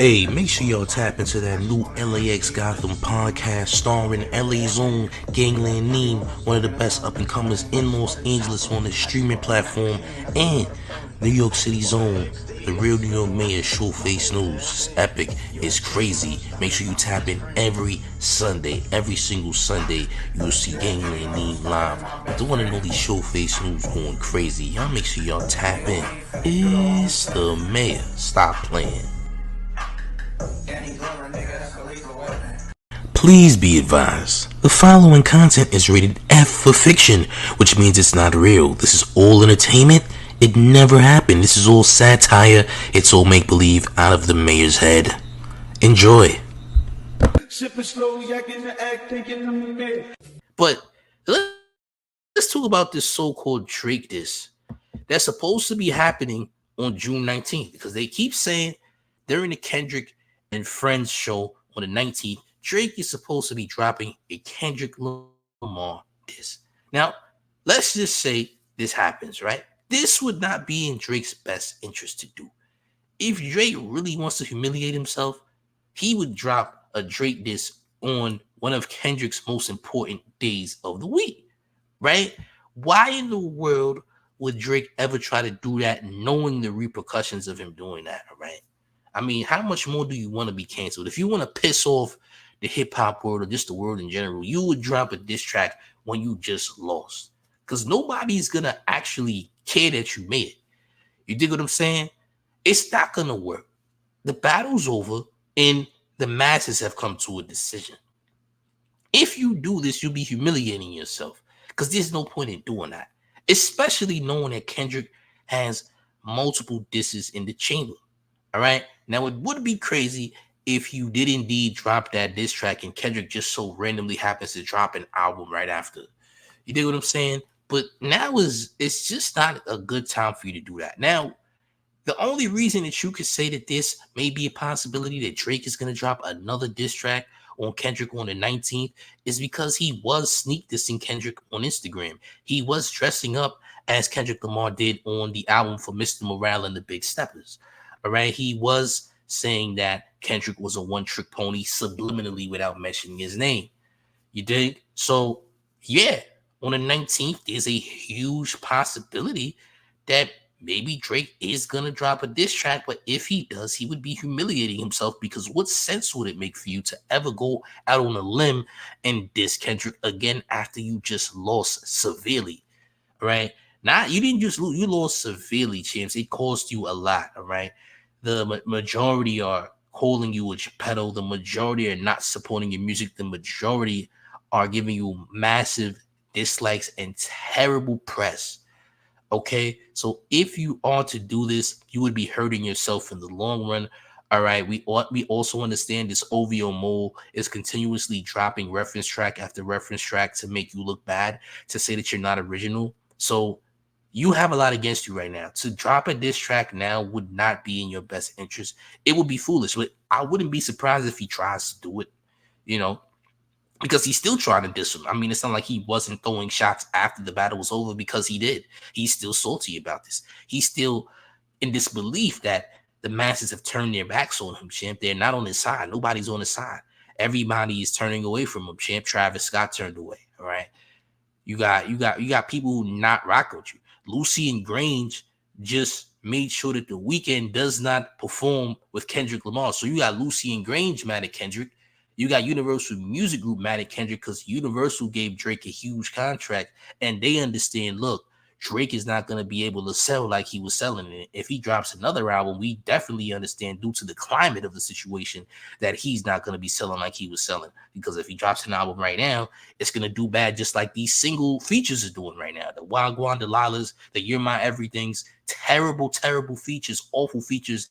Hey, make sure y'all tap into that new LAX Gotham podcast starring LA's own Gangland Neem, one of the best up and comers in Los Angeles on the streaming platform, and New York City's own, the real New York mayor, Showface News. It's epic, it's crazy. Make sure you tap in every Sunday, every single Sunday. You'll see Gangland Neem live with the one and only Showface News going crazy. Y'all make sure y'all tap in. It's the mayor. Stop playing. Please be advised, the following content is rated F for fiction, which means it's not real. This is all entertainment. It never happened. This is all satire. It's all make-believe out of the mayor's head. Enjoy. But let's talk about this so-called Drake diss that's supposed to be happening on June 19th, because they keep saying during the Kendrick and Friends show on the 19th, Drake is supposed to be dropping a Kendrick Lamar diss. Now, let's just say this happens, right? This would not be in Drake's best interest to do. If Drake really wants to humiliate himself, he would drop a Drake diss on one of Kendrick's most important days of the week, right? Why in the world would Drake ever try to do that knowing the repercussions of him doing that, right? I mean, how much more do you want to be canceled? If you want to piss off the hip hop world or just the world in general, you would drop a diss track when you just lost, because nobody's gonna actually care that you made it. You dig what I'm saying? It's not gonna work. The battle's over and the masses have come to a decision. If you do this, you'll be humiliating yourself, because there's no point in doing that, especially knowing that Kendrick has multiple disses in the chamber. All right. Now, it would be crazy if you did indeed drop that diss track and Kendrick just so randomly happens to drop an album right after. You dig what I'm saying? But now it's just not a good time for you to do that. Now, the only reason that you could say that this may be a possibility that Drake is going to drop another diss track on Kendrick on the 19th is because he was sneak dissing Kendrick on Instagram. He was dressing up as Kendrick Lamar did on the album for Mr. Morale and the Big Steppers. All right. He was saying that Kendrick was a one-trick pony subliminally without mentioning his name. You dig? So, yeah, on the 19th, there's a huge possibility that maybe Drake is going to drop a diss track. But if he does, he would be humiliating himself, because what sense would it make for you to ever go out on a limb and diss Kendrick again after you just lost severely? All right. Not you didn't just lose, you lost severely, champs. It cost you a lot. All right. The majority are calling you a Geppetto. The majority are not supporting your music. The majority are giving you massive dislikes and terrible press. Okay, so if you are to do this, you would be hurting yourself in the long run. All right, we also understand this OVO mole is continuously dropping reference track after reference track to make you look bad, to say that you're not original. So you have a lot against you right now. To drop a diss track now would not be in your best interest. It would be foolish, but I wouldn't be surprised if he tries to do it, you know, because he's still trying to diss him. I mean, it's not like he wasn't throwing shots after the battle was over, because he did. He's still salty about this. He's still in disbelief that the masses have turned their backs on him, champ. They're not on his side. Nobody's on his side. Everybody is turning away from him, champ. Travis Scott turned away. All right. You got people who not rock with you. Lucy and Grange just made sure that The Weeknd does not perform with Kendrick Lamar. So you got Lucy and Grange mad at Kendrick. You got Universal Music Group mad at Kendrick because Universal gave Drake a huge contract, and they understand, look, Drake is not going to be able to sell like he was selling it. If he drops another album, we definitely understand, due to the climate of the situation, that he's not going to be selling like he was selling. Because if he drops an album right now, it's going to do bad, just like these single features are doing right now. The Wagwan Delilahs, the You're My Everything's, terrible, terrible features, awful features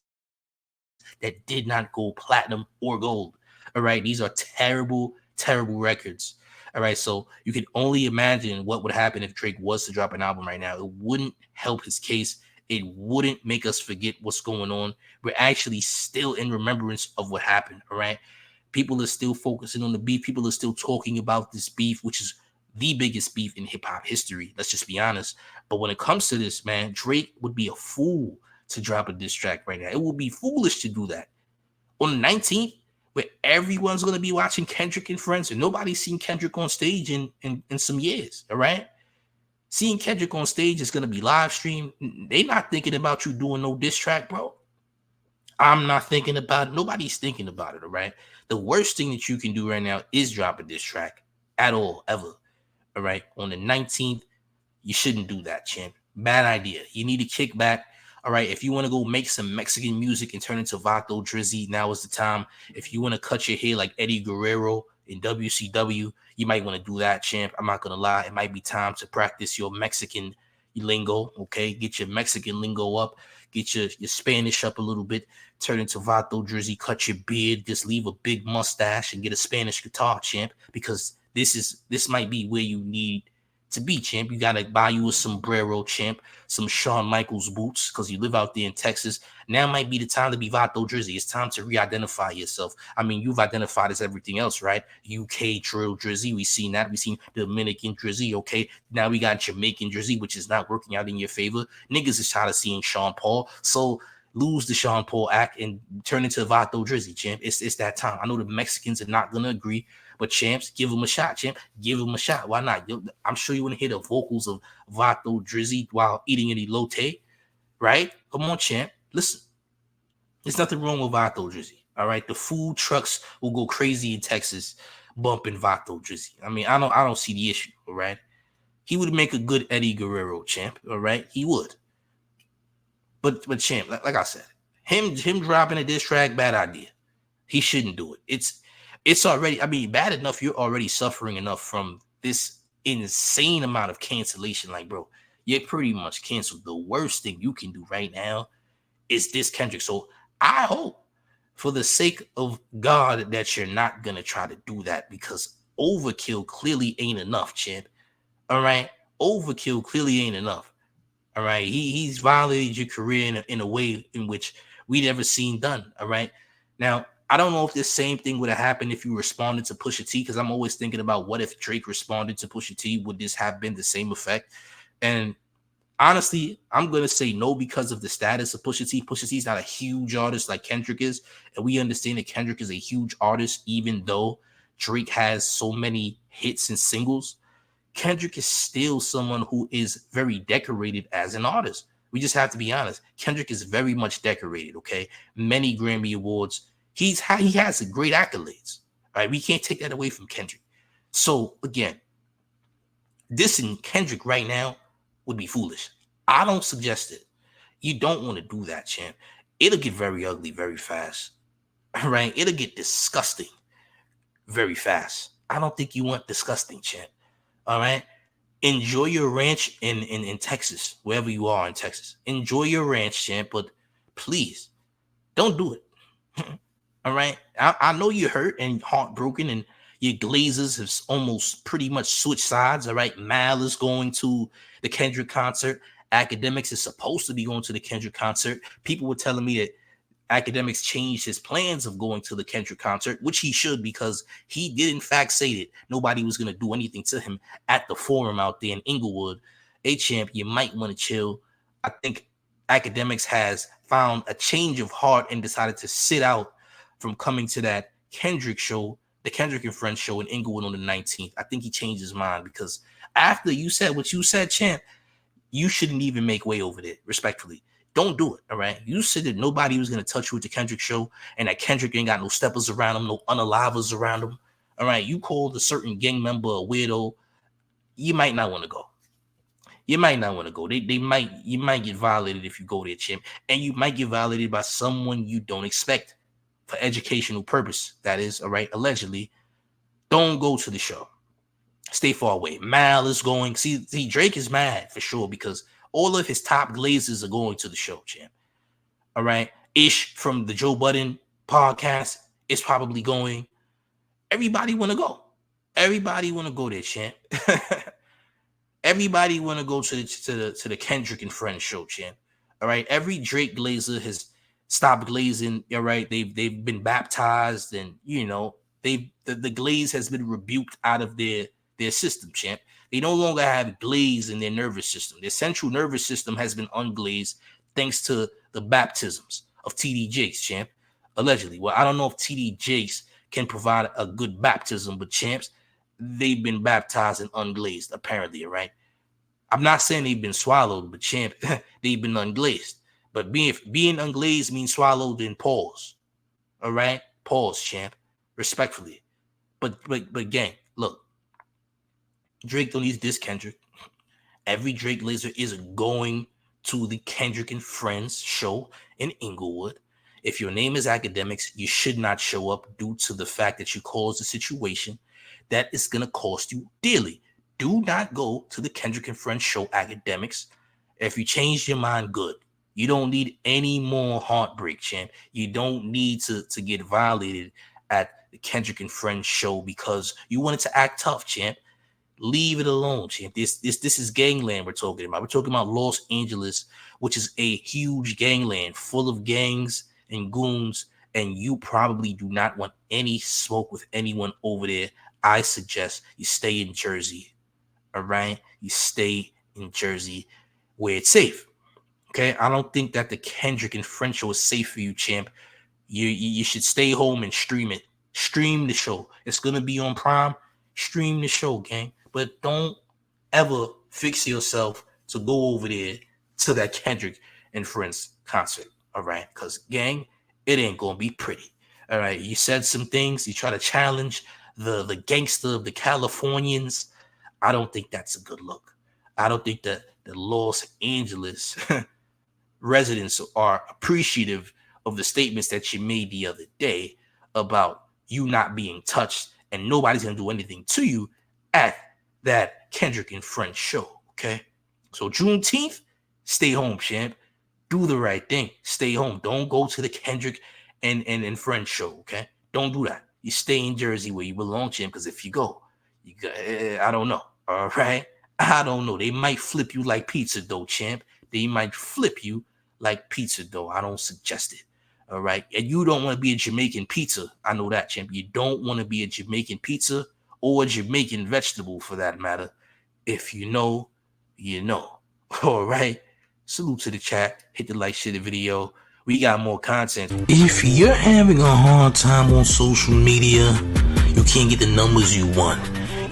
that did not go platinum or gold. All right, these are terrible, terrible records. All right, so you can only imagine what would happen if Drake was to drop an album right now. It wouldn't help his case. It wouldn't make us forget what's going on. We're actually still in remembrance of what happened. All right, people are still focusing on the beef. People are still talking about this beef, which is the biggest beef in hip hop history. Let's just be honest. But when it comes to this, man, Drake would be a fool to drop a diss track right now. It would be foolish to do that. on the 19th, where everyone's gonna be watching Kendrick and Friends, and nobody's seen Kendrick on stage in some years. All right, seeing Kendrick on stage is gonna be live streamed. They not thinking about you doing no diss track, bro. I'm not thinking about it. Nobody's thinking about it. All right. The worst thing that you can do right now is drop a diss track at all, ever. All right. On the 19th, you shouldn't do that, champ. Bad idea. You need to kick back. All right. If you want to go make some Mexican music and turn into Vato Drizzy, now is the time. If you want to cut your hair like Eddie Guerrero in WCW, you might want to do that, champ. I'm not going to lie. It might be time to practice your Mexican lingo. Okay. Get your Mexican lingo up. Get your Spanish up a little bit. Turn into Vato Drizzy. Cut your beard. Just leave a big mustache and get a Spanish guitar, champ. Because this might be where you need to be, champ. You gotta buy you a sombrero, champ, some Shawn Michaels boots, because you live out there in Texas. Now might be the time to be Vato Drizzy. It's time to re-identify yourself. I mean, you've identified as everything else, right? UK drill Drizzy, we seen that. We seen Dominican Drizzy. Okay, now we got Jamaican Drizzy, which is not working out in your favor. Niggas is tired of seeing Sean Paul, so lose the Sean Paul act and turn into Vato Drizzy, champ. It's that time. I know the Mexicans are not gonna agree. But champs, give him a shot, champ. Give him a shot. Why not? I'm sure you want to hear the vocals of Vato Drizzy while eating an elote, right? Come on, champ. Listen, there's nothing wrong with Vato Drizzy. All right, the food trucks will go crazy in Texas, bumping Vato Drizzy. I mean, I don't see the issue. All right, he would make a good Eddie Guerrero, champ. All right, he would. But champ, like I said, him dropping a diss track, bad idea. He shouldn't do it. It's already, I mean, bad enough you're already suffering enough from this insane amount of cancellation. Like, bro, you're pretty much canceled. The worst thing you can do right now is this Kendrick. So I hope, for the sake of God, that you're not gonna try to do that, because overkill clearly ain't enough, champ. All right, overkill clearly ain't enough. All right, he's violated your career in a way in which we never seen done. All right, now I don't know if this same thing would have happened if you responded to Pusha T, because I'm always thinking about what if Drake responded to Pusha T, would this have been the same effect? And honestly, I'm gonna say no, because of the status of Pusha T. Pusha T is not a huge artist like Kendrick is, and we understand that Kendrick is a huge artist, even though Drake has so many hits and singles. Kendrick is still someone who is very decorated as an artist. We just have to be honest. Kendrick is very much decorated, okay? Many Grammy Awards. He has great accolades. All right, we can't take that away from Kendrick. So again, dissing Kendrick right now would be foolish. I don't suggest it. You don't want to do that, champ. It'll get very ugly very fast. All right, it'll get disgusting very fast. I don't think you want disgusting, champ. All right. Enjoy your ranch in Texas, wherever you are in Texas. Enjoy your ranch, champ, but please don't do it. All right. I know you're hurt and heartbroken, and your Glazers have almost pretty much switched sides. All right. Mal is going to the Kendrick concert. Academics is supposed to be going to the Kendrick concert. People were telling me that Academics changed his plans of going to the Kendrick concert, which he should, because he did in fact say that nobody was going to do anything to him at the forum out there in Inglewood. Hey, champ, you might want to chill. I think Academics has found a change of heart and decided to sit out from coming to that Kendrick show, the Kendrick and Friends show in Inglewood on the 19th. I think he changed his mind, because after you said what you said, champ, you shouldn't even make way over there, respectfully. Don't do it, all right? You said that nobody was going to touch you at the Kendrick show, and that Kendrick ain't got no steppers around him, no unalivers around him, all right? You called a certain gang member a weirdo. You might not want to go. You might not want to go. You might get violated if you go there, champ, and you might get violated by someone you don't expect for educational purpose. That is, all right, allegedly. Don't go to the show. Stay far away. Mal is going. See, Drake is mad for sure, because all of his top glazers are going to the show, champ. All right. Ish from the Joe Budden podcast is probably going. Everybody want to go. Everybody want to go there, champ. Everybody want to go to the Kendrick and Friends show, champ. All right. Every Drake glazer has stopped glazing. All right. They've been baptized, and the glaze has been rebuked out of their system, champ. They no longer have glaze in their nervous system. Their central nervous system has been unglazed thanks to the baptisms of TD Jakes, champ. Allegedly. Well, I don't know if TD Jakes can provide a good baptism, but champs, they've been baptized and unglazed, apparently, right? I'm not saying they've been swallowed, but champ, they've been unglazed. But being unglazed means swallowed, then pause. All right? Pause, champ. Respectfully. But gang, look, Drake don't need this Kendrick. Every Drake listener is going to the Kendrick and Friends show in Inglewood. If your name is Academics, you should not show up due to the fact that you caused a situation that is going to cost you dearly. Do not go to the Kendrick and Friends show, Academics. If you change your mind, good. You don't need any more heartbreak, champ. You don't need to get violated at the Kendrick and Friends show because you wanted to act tough, champ. Leave it alone, champ. This is gangland we're talking about. We're talking about Los Angeles, which is a huge gangland full of gangs and goons, and you probably do not want any smoke with anyone over there. I suggest you stay in Jersey. All right? You stay in Jersey where it's safe. Okay? I don't think that the Kendrick and Friends show is safe for you, champ. You should stay home and stream it. Stream the show. It's gonna be on Prime. Stream the show, gang. But don't ever fix yourself to go over there to that Kendrick and Friends concert. All right? Because, gang, it ain't gonna be pretty. All right. You said some things. You try to challenge the gangster of the Californians. I don't think that's a good look. I don't think that the Los Angeles residents are appreciative of the statements that you made the other day about you not being touched and nobody's going to do anything to you at that Kendrick and Friends show, okay? So Juneteenth, stay home, champ. Do the right thing. Stay home. Don't go to the Kendrick and Friends show, okay? Don't do that. You stay in Jersey where you belong, champ, because if you go, I don't know, all right? I don't know. They might flip you like pizza dough, champ. They might flip you like pizza dough. I don't suggest it. All right. And you don't want to be a Jamaican pizza. I know that, champ. You don't want to be a Jamaican pizza or a Jamaican vegetable for that matter. If you know, you know. All right. Salute to the chat. Hit the like, share the video. We got more content. If you're having a hard time on social media, you can't get the numbers you want.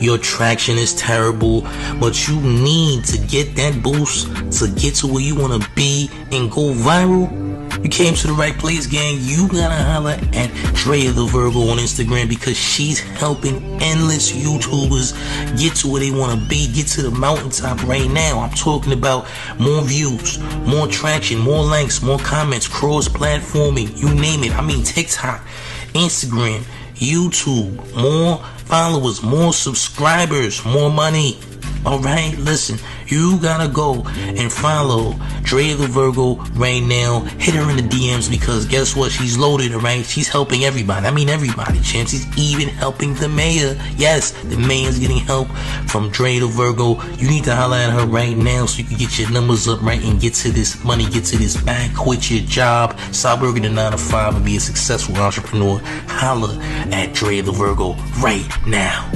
Your traction is terrible, but you need to get that boost to get to where you want to be and go viral. You came to the right place, gang. You gotta holler at Drea the Virgo on Instagram because she's helping endless YouTubers get to where they want to be, get to the mountaintop right now. I'm talking about more views, more traction, more likes, more comments, cross-platforming, you name it. I mean TikTok, Instagram, YouTube, more followers, more subscribers, more money. All right, listen, you gotta go and follow Drea the Virgo right now. Hit her in the DMs because guess what? She's loaded, all right? She's helping everybody. I mean, everybody, champ. She's even helping the mayor. Yes, the mayor's getting help from Drea the Virgo. You need to holler at her right now so you can get your numbers up, right, and get to this money, get to this bag, quit your job, stop working a 9 to 5 and be a successful entrepreneur. Holler at Drea the Virgo right now.